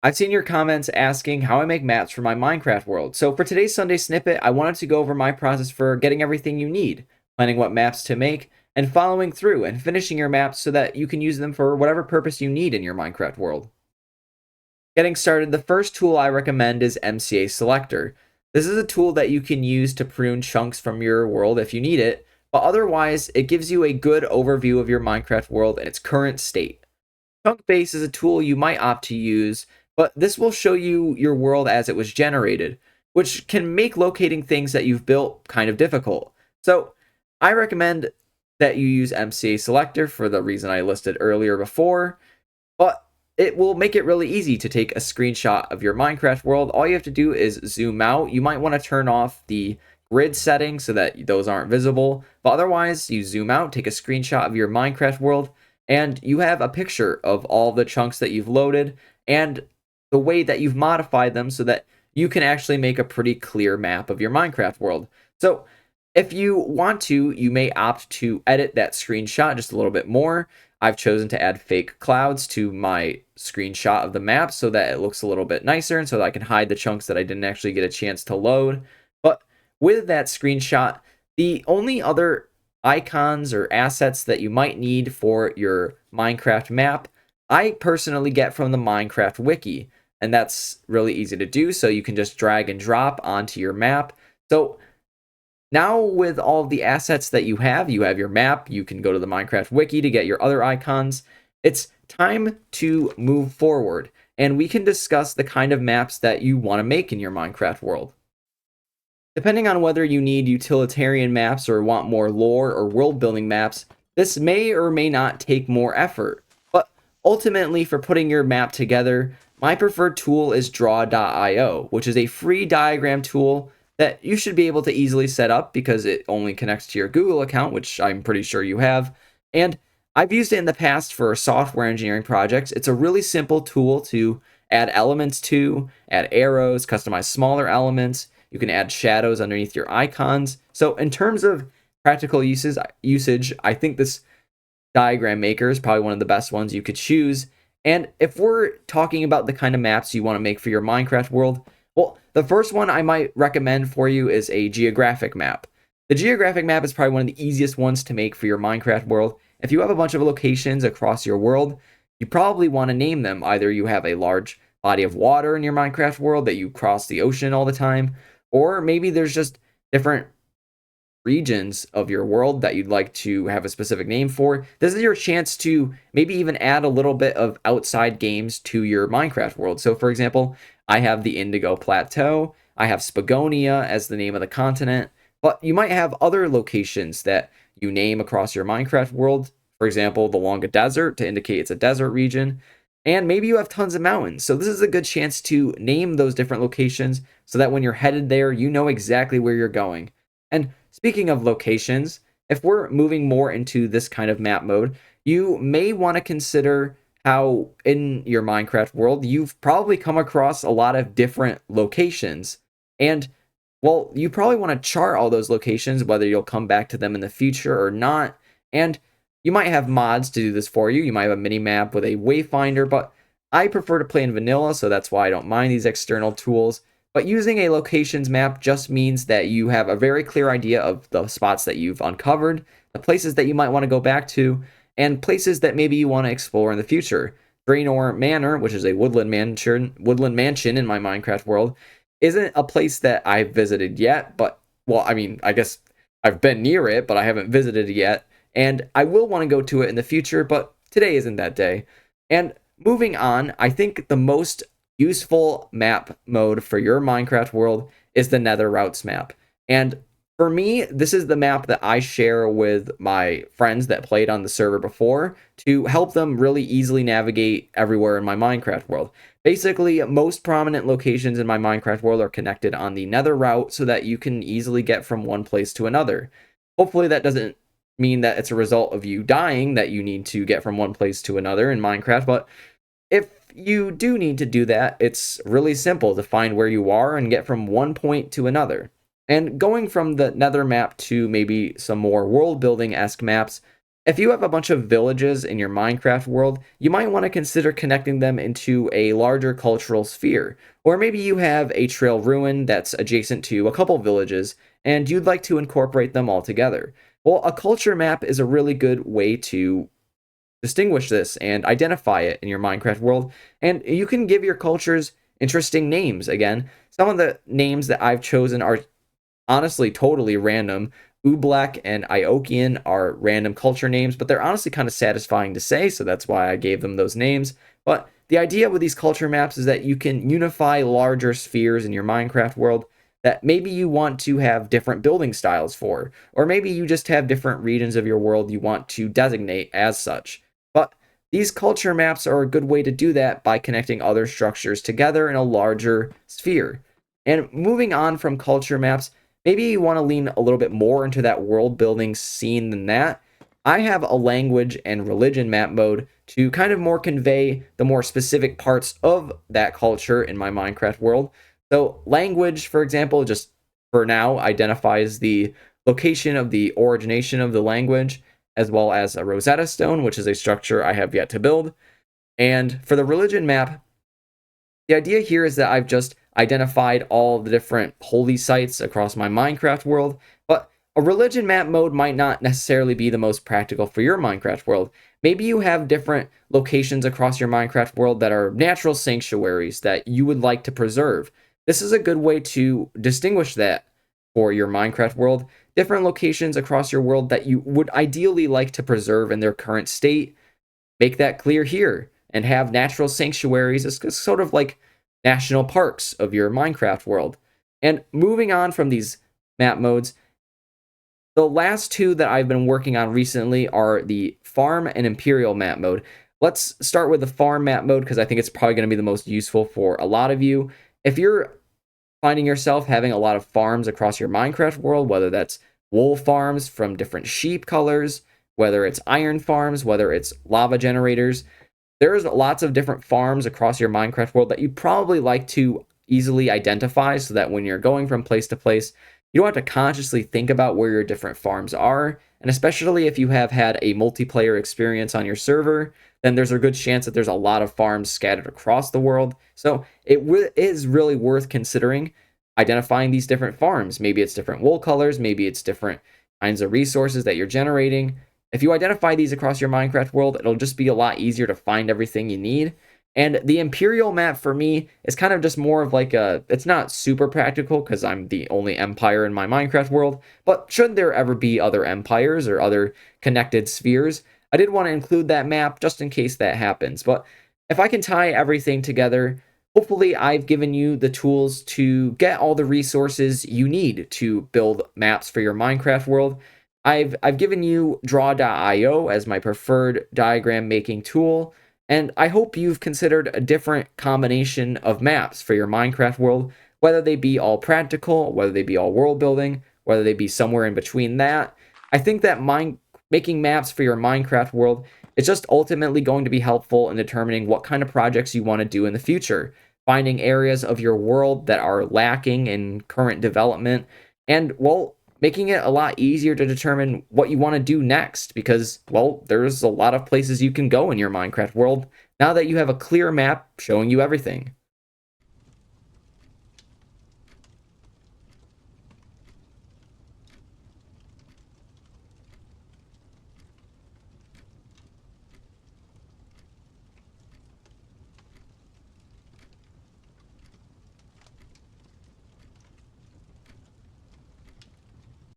I've seen your comments asking how I make maps for my Minecraft world. So for today's Sunday Snippet, I wanted to go over my process for getting everything you need, planning what maps to make, and following through and finishing your maps so that you can use them for whatever purpose you need in your Minecraft world. Getting started, the first tool I recommend is MCASelector. This is a tool that you can use to prune chunks from your world if you need it, but otherwise, it gives you a good overview of your Minecraft world and its current state. Chunk base is a tool you might opt to use, but this will show you your world as it was generated, which can make locating things that you've built kind of difficult. So I recommend that you use MCASelector for the reason I listed earlier before, but it will make it really easy to take a screenshot of your Minecraft world. All you have to do is zoom out. You might want to turn off the grid settings so that those aren't visible, but otherwise you zoom out, take a screenshot of your Minecraft world, and you have a picture of all the chunks that you've loaded and the way that you've modified them so that you can actually make a pretty clear map of your Minecraft world. So if you want to, you may opt to edit that screenshot just a little bit more. I've chosen to add fake clouds to my screenshot of the map so that it looks a little bit nicer and so that I can hide the chunks that I didn't actually get a chance to load. But with that screenshot, the only other icons or assets that you might need for your Minecraft map, I personally get from the Minecraft Wiki, and that's really easy to do, so you can just drag and drop onto your map. So now with all of the assets that you have your map, you can go to the Minecraft Wiki to get your other icons. It's time to move forward, and we can discuss the kind of maps that you want to make in your Minecraft world. Depending on whether you need utilitarian maps or want more lore or world building maps, this may or may not take more effort. But ultimately, for putting your map together, my preferred tool is draw.io, which is a free diagram tool that you should be able to easily set up because it only connects to your Google account, which I'm pretty sure you have. And I've used it in the past for software engineering projects. It's a really simple tool to add elements to, add arrows, customize smaller elements. You can add shadows underneath your icons. So in terms of practical usage, I think this diagram maker is probably one of the best ones you could choose. And if we're talking about the kind of maps you want to make for your Minecraft world, well, the first one I might recommend for you is a geographic map. The geographic map is probably one of the easiest ones to make for your Minecraft world. If you have a bunch of locations across your world, you probably want to name them. Either you have a large body of water in your Minecraft world that you cross the ocean all the time, or maybe there's just different regions of your world that you'd like to have a specific name for. This is your chance to maybe even add a little bit of outside games to your Minecraft world. So for example, I have the Indigo Plateau, I have Spagonia as the name of the continent, but you might have other locations that you name across your Minecraft world. For example, the Longa Desert to indicate it's a desert region. And maybe you have tons of mountains. So this is a good chance to name those different locations so that when you're headed there, you know exactly where you're going. And speaking of locations, if we're moving more into this kind of map mode, you may want to consider how in your Minecraft world, you've probably come across a lot of different locations. And well, you probably want to chart all those locations, whether you'll come back to them in the future or not. And you might have mods to do this for you. You might have a mini map with a wayfinder, but I prefer to play in vanilla, so that's why I don't mind these external tools. But using a locations map just means that you have a very clear idea of the spots that you've uncovered, the places that you might want to go back to, and places that maybe you want to explore in the future. Draenor Manor, which is a woodland mansion in my Minecraft world, isn't a place that I've visited yet, but, well, I mean, I guess I've been near it, but I haven't visited it yet. And I will want to go to it in the future, but today isn't that day. And moving on, I think the most useful map mode for your Minecraft world is the Nether Routes map. And for me, this is the map that I share with my friends that played on the server before to help them really easily navigate everywhere in my Minecraft world. Basically, most prominent locations in my Minecraft world are connected on the Nether route so that you can easily get from one place to another. Hopefully that doesn't mean that it's a result of you dying that you need to get from one place to another in Minecraft, but if you do need to do that, it's really simple to find where you are and get from one point to another. And going from the Nether map to maybe some more world building-esque maps, if you have a bunch of villages in your Minecraft world, you might want to consider connecting them into a larger cultural sphere. Or maybe you have a trail ruin that's adjacent to a couple villages, and you'd like to incorporate them all together. Well, a culture map is a really good way to distinguish this and identify it in your Minecraft world. And you can give your cultures interesting names. Again, some of the names that I've chosen are honestly totally random. Ublek and Iokian are random culture names, but they're honestly kind of satisfying to say, so that's why I gave them those names. But the idea with these culture maps is that you can unify larger spheres in your Minecraft world that maybe you want to have different building styles for, or maybe you just have different regions of your world you want to designate as such. But these culture maps are a good way to do that by connecting other structures together in a larger sphere. And moving on from culture maps, maybe you want to lean a little bit more into that world building scene than that. I have a language and religion map mode to kind of more convey the more specific parts of that culture in my Minecraft world. So, language, for example, just for now identifies the location of the origination of the language, as well as a Rosetta Stone, which is a structure I have yet to build. And for the religion map, the idea here is that I've just identified all the different holy sites across my Minecraft world, but a religion map mode might not necessarily be the most practical for your Minecraft world. Maybe you have different locations across your Minecraft world that are natural sanctuaries that you would like to preserve. This is a good way to distinguish that for your Minecraft world. Different locations across your world that you would ideally like to preserve in their current state. Make that clear here and have natural sanctuaries as sort of like national parks of your Minecraft world. And moving on from these map modes, the last two that I've been working on recently are the farm and imperial map mode. Let's start with the farm map mode because I think it's probably going to be the most useful for a lot of you. If you're finding yourself having a lot of farms across your Minecraft world, whether that's wool farms from different sheep colors, whether it's iron farms, whether it's lava generators, there's lots of different farms across your Minecraft world that you'd probably like to easily identify so that when you're going from place to place, you don't have to consciously think about where your different farms are. And especially if you have had a multiplayer experience on your server, then there's a good chance that there's a lot of farms scattered across the world. So it is really worth considering identifying these different farms. Maybe it's different wool colors, maybe it's different kinds of resources that you're generating. If you identify these across your Minecraft world, it'll just be a lot easier to find everything you need. And the Imperial map for me is kind of just more of like it's not super practical because I'm the only empire in my Minecraft world, but should there ever be other empires or other connected spheres, I did want to include that map just in case that happens. But if I can tie everything together, hopefully I've given you the tools to get all the resources you need to build maps for your Minecraft world. I've given you draw.io as my preferred diagram making tool, and I hope you've considered a different combination of maps for your Minecraft world, whether they be all practical, whether they be all world building, whether they be somewhere in between that. I think that making maps for your Minecraft world is just ultimately going to be helpful in determining what kind of projects you want to do in the future, finding areas of your world that are lacking in current development, and, well, making it a lot easier to determine what you want to do next because, well, there's a lot of places you can go in your Minecraft world now that you have a clear map showing you everything.